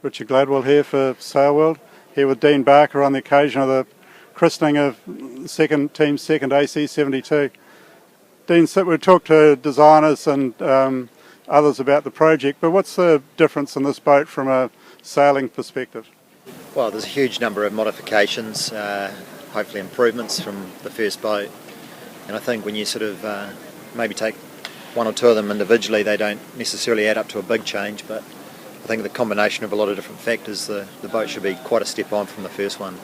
Richard Gladwell here for Sail World, here with Dean Barker on the occasion of the christening of Team second AC72. Dean, so we talked to designers and others about the project, but what's the difference in this boat from a sailing perspective? Well, there's a huge number of modifications, hopefully improvements from the first boat, and I think when you sort of maybe take one or two of them individually, they don't necessarily add up to a big change, but I think the combination of a lot of different factors, the boat should be quite a step on from the first one.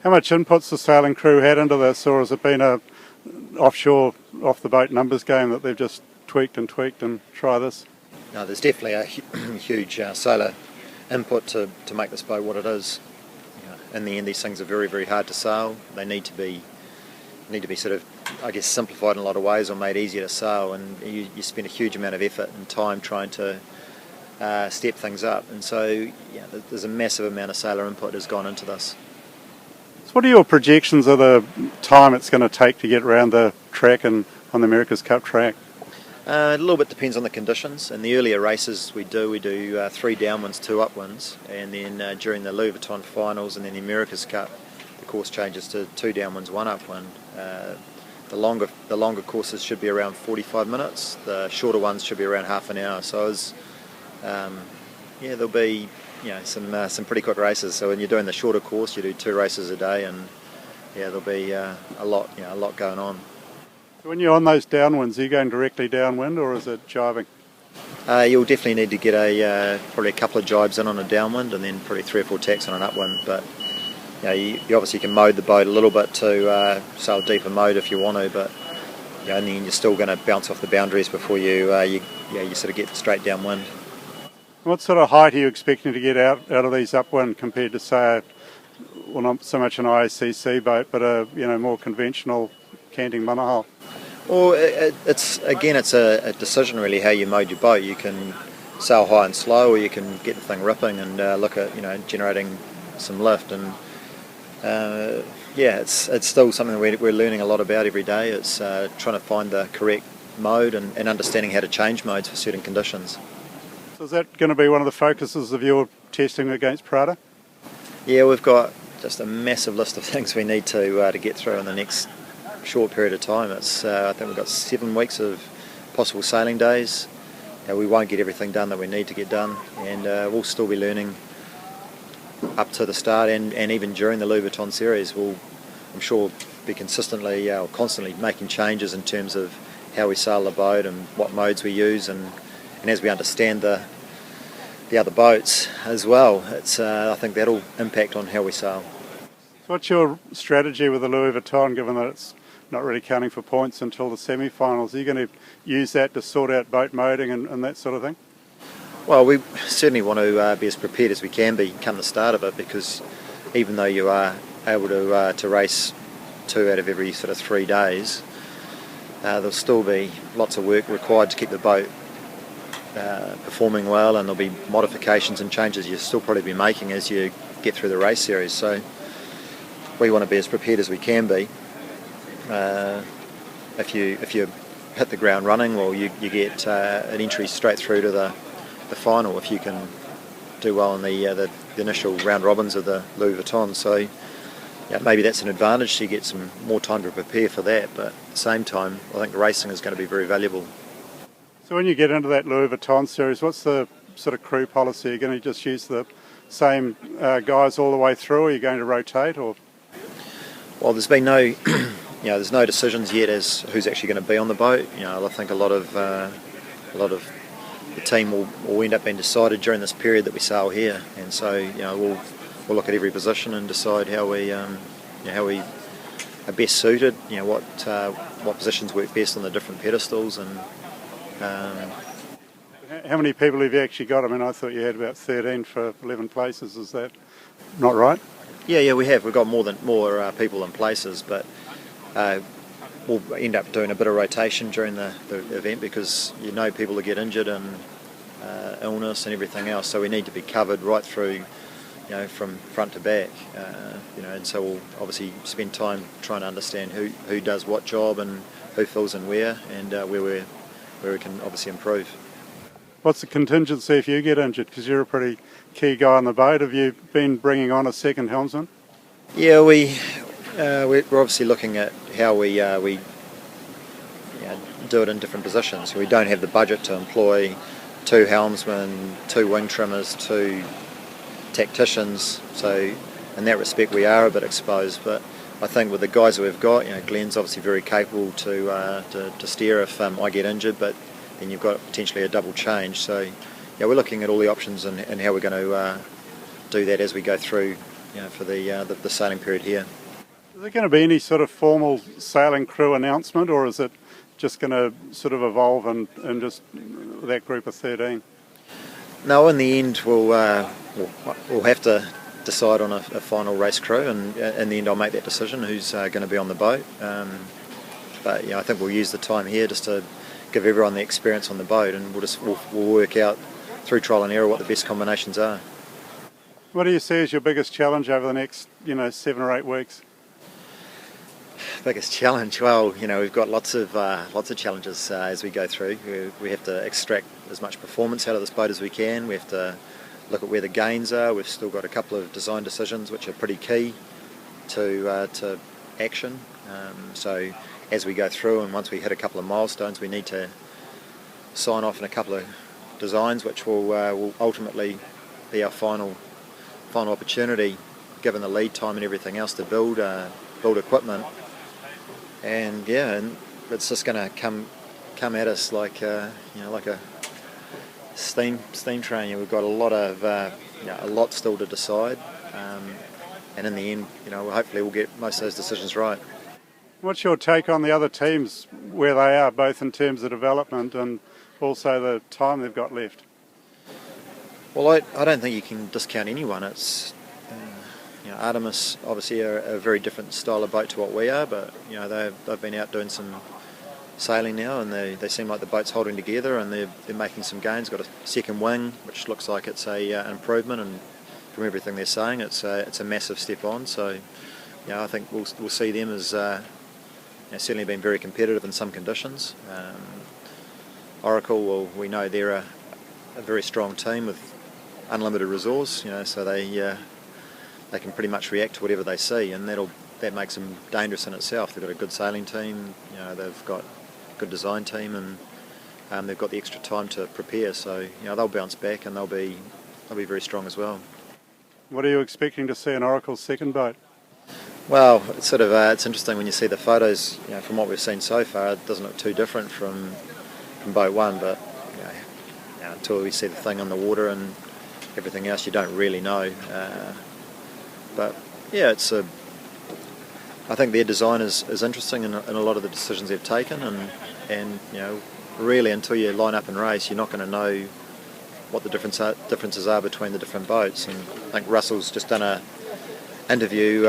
How much inputs the sailing crew had into this, or has it been a offshore, off-the-boat numbers game that they've just tweaked and try this? No, there's definitely a huge sailor input to make this boat what it is. In the end, these things are very, very hard to sail. They need to be sort of, I guess, simplified in a lot of ways or made easier to sail, and you spend a huge amount of effort and time trying to step things up, and so there's a massive amount of sailor input has gone into this. So what are your projections of the time it's going to take to get around the track and on the America's Cup track? A little bit depends on the conditions. In the earlier races we do 3 downwinds, 2 upwinds, and then during the Louis Vuitton finals and then the America's Cup, the course changes to 2 downwinds, 1 upwind. The longer courses should be around 45 minutes. The shorter ones should be around half an hour. So there'll be some pretty quick races. So when you're doing the shorter course, you do 2 races a day, and there'll be a lot going on. When you're on those downwinds, are you going directly downwind or is it jibing? You'll definitely need to get probably a couple of jibes in on a downwind, and then probably 3 or 4 tacks on an upwind. But you obviously can mode the boat a little bit to sail deeper mode if you want to, but in the end you're still going to bounce off the boundaries before you sort of get straight downwind. What sort of height are you expecting to get out of these upwind compared to, say, well, not so much an IACC boat, but a more conventional canting monohull? Well, it's a decision really how you mode your boat. You can sail high and slow, or you can get the thing ripping and look at generating some lift. And it's still something we're learning a lot about every day. It's trying to find the correct mode and understanding how to change modes for certain conditions. So is that going to be one of the focuses of your testing against Prada? Yeah, we've got just a massive list of things we need to get through in the next short period of time. It's I think we've got 7 weeks of possible sailing days. We won't get everything done that we need to get done, and we'll still be learning up to the start and even during the Louis Vuitton series. I'm sure, be consistently or constantly making changes in terms of how we sail the boat and what modes we use, and as we understand the other boats as well, I think that'll impact on how we sail. So what's your strategy with the Louis Vuitton, given that it's not really counting for points until the semi-finals? Are you going to use that to sort out boat moding and that sort of thing? Well, we certainly want to be as prepared as we can be come the start of it, because even though you are able to race 2 out of every sort of 3 days, there'll still be lots of work required to keep the boat performing well, and there'll be modifications and changes you'll still probably be making as you get through the race series. So we want to be as prepared as we can be. If you hit the ground running, well, you get an entry straight through to the final if you can do well in the initial round robins of the Louis Vuitton. So maybe that's an advantage, so you get some more time to prepare for that, but at the same time I think the racing is going to be very valuable. So when you get into that Louis Vuitton series, what's the sort of crew policy? Are you going to just use the same guys all the way through, or are you going to rotate? Or well, there's been no there's no decisions yet as who's actually going to be on the boat. I think a lot of the team will end up being decided during this period that we sail here, and so we'll look at every position and decide how we are best suited. What positions work best on the different pedestals. And how many people have you actually got? I mean, I thought you had about 13 for 11 places. Is that not right? Yeah, we have. We've got more people in places, but we'll end up doing a bit of rotation during the event, because people will get injured and illness and everything else. So we need to be covered right through, from front to back. And so we'll obviously spend time trying to understand who does what job and who fills in where, and where we can obviously improve. What's the contingency if you get injured? Because you're a pretty key guy on the boat. Have you been bringing on a second helmsman? Yeah, we're obviously looking at how we do it in different positions. We don't have the budget to employ 2 helmsmen, 2 wing trimmers, 2 tacticians. So in that respect, we are a bit exposed. But I think with the guys that we've got, Glenn's obviously very capable to steer if I get injured. But then you've got potentially a double change. So yeah, we're looking at all the options and how we're going to do that as we go through, for the sailing period here. Is there going to be any sort of formal sailing crew announcement, or is it just going to sort of evolve and just that group of 13? No, in the end we'll have to decide on a final race crew, and in the end I'll make that decision who's going to be on the boat. But I think we'll use the time here just to give everyone the experience on the boat, and we'll work out through trial and error what the best combinations are. What do you see as your biggest challenge over the next 7 or 8 weeks? Biggest challenge? Well, we've got lots of challenges as we go through. We have to extract as much performance out of this boat as we can. We have to look at where the gains are. We've still got a couple of design decisions which are pretty key to action. So as we go through, and once we hit a couple of milestones, we need to sign off on a couple of designs which will ultimately be our final opportunity, given the lead time and everything else, to build equipment. And it's just going to come at us like a steam train. We've got a lot still to decide, and in the end, hopefully we'll get most of those decisions right. What's your take on the other teams, where they are, both in terms of development and also the time they've got left? Well, I don't think you can discount anyone. It's Artemis obviously are a very different style of boat to what we are, but they've been out doing some sailing now, and they seem like the boat's holding together, and they're making some gains. Got a second wing, which looks like it's an improvement, and from everything they're saying, it's a massive step on. So I think we'll see them as certainly been very competitive in some conditions. Oracle, well, we know they're a very strong team with unlimited resource, so they can pretty much react to whatever they see, and that makes them dangerous in itself. They've got a good sailing team, they've got a good design team, and they've got the extra time to prepare. So they'll bounce back, and they'll be very strong as well. What are you expecting to see in Oracle's second boat? Well, it's interesting when you see the photos. From what we've seen so far, it doesn't look too different from boat 1, but until we see the thing on the water and everything else, you don't really know. But I think their design is interesting in a lot of the decisions they've taken, and really until you line up and race, you're not going to know what the differences are between the different boats. And I think Russell's just done an interview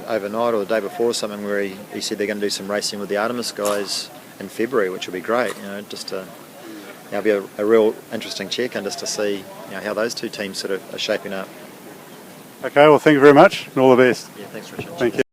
overnight or the day before or something, where he said they're going to do some racing with the Artemis guys in February, which will be great. Just to be a real interesting check-in just to see how those two teams sort of are shaping up. Okay, well, thank you very much, and all the best. Yeah, thanks, Richard. Thank you.